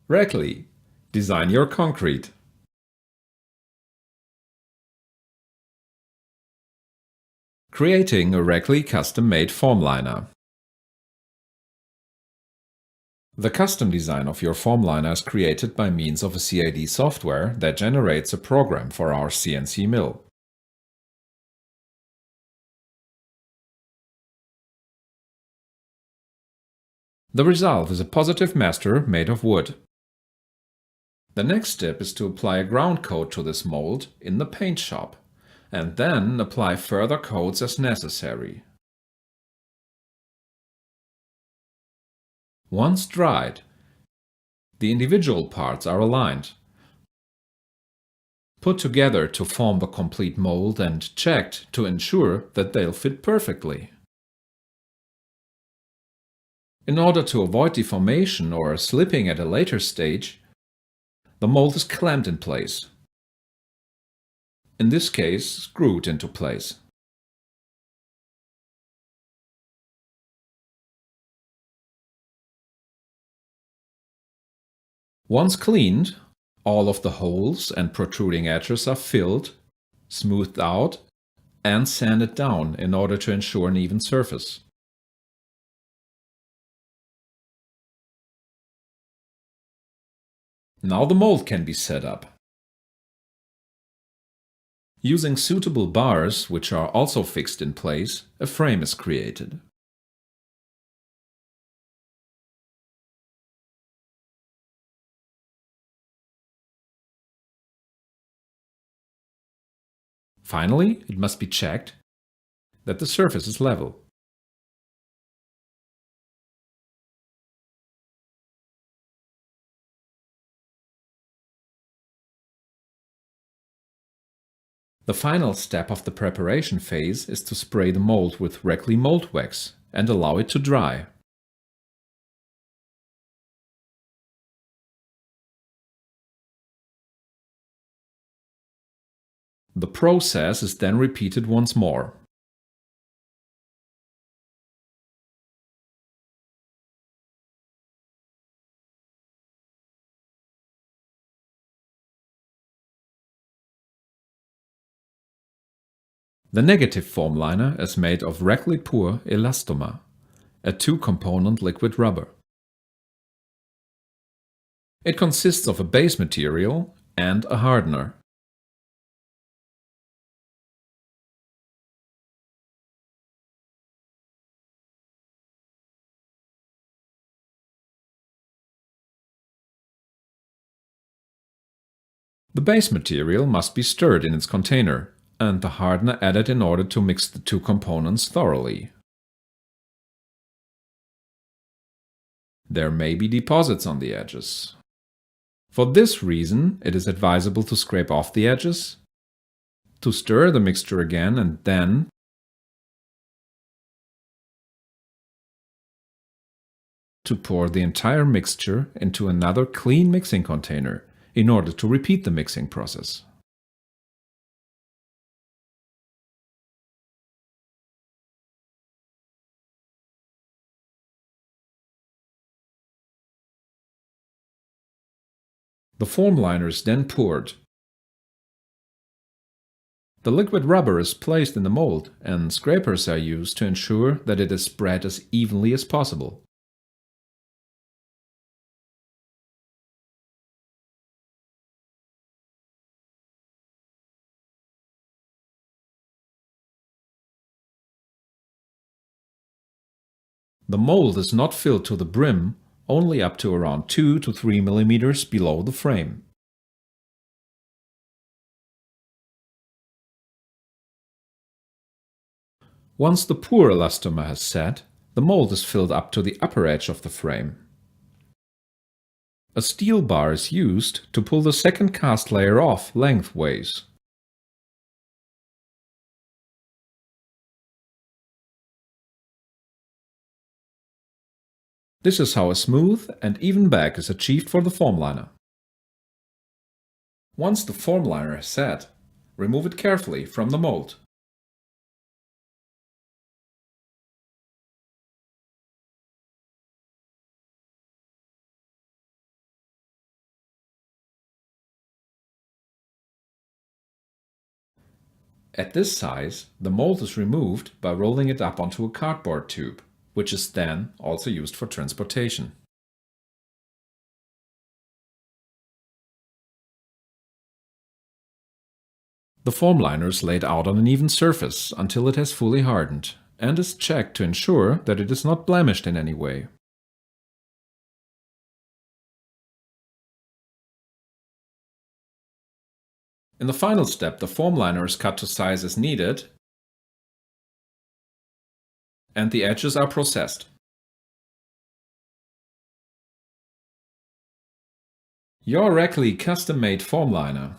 RECKLI. Design your concrete. Creating a RECKLI custom-made formliner. The custom design of your formliner is created by means of a CAD software that generates a program for our CNC mill. The result is a positive master made of wood. The next step is to apply a ground coat to this mold in the paint shop, and then apply further coats as necessary. Once dried, the individual parts are aligned, put together to form the complete mold, and checked to ensure that they'll fit perfectly. In order to avoid deformation or slipping at a later stage, the mold is clamped in place. In this case, screwed into place. Once cleaned, all of the holes and protruding edges are filled, smoothed out, and sanded down in order to ensure an even surface. Now the mold can be set up. Using suitable bars, which are also fixed in place, a frame is created. Finally, it must be checked that the surface is level. The final step of the preparation phase is to spray the mold with RECKLI mold wax and allow it to dry. The process is then repeated once more. The negative formliner is made of RECKLI Pur Elastomer, a two-component liquid rubber. It consists of a base material and a hardener. The base material must be stirred in its container, and the hardener added in order to mix the two components thoroughly. There may be deposits on the edges. For this reason, it is advisable to scrape off the edges, to stir the mixture again, and then to pour the entire mixture into another clean mixing container in order to repeat the mixing process. The formliner is then poured. The liquid rubber is placed in the mold, and scrapers are used to ensure that it is spread as evenly as possible. The mold is not filled to the brim, only up to around 2 to 3 mm below the frame. Once the Pur elastomer has set, the mold is filled up to the upper edge of the frame. A steel bar is used to pull the second cast layer off lengthways. This is how a smooth and even back is achieved for the formliner. Once the formliner is set, remove it carefully from the mold. At this size, the mold is removed by rolling it up onto a cardboard tube, which is then also used for transportation. The foam liner is laid out on an even surface until it has fully hardened and is checked to ensure that it is not blemished in any way. In the final step, the foam liner is cut to size as needed and the edges are processed. Your RECKLI custom-made foam liner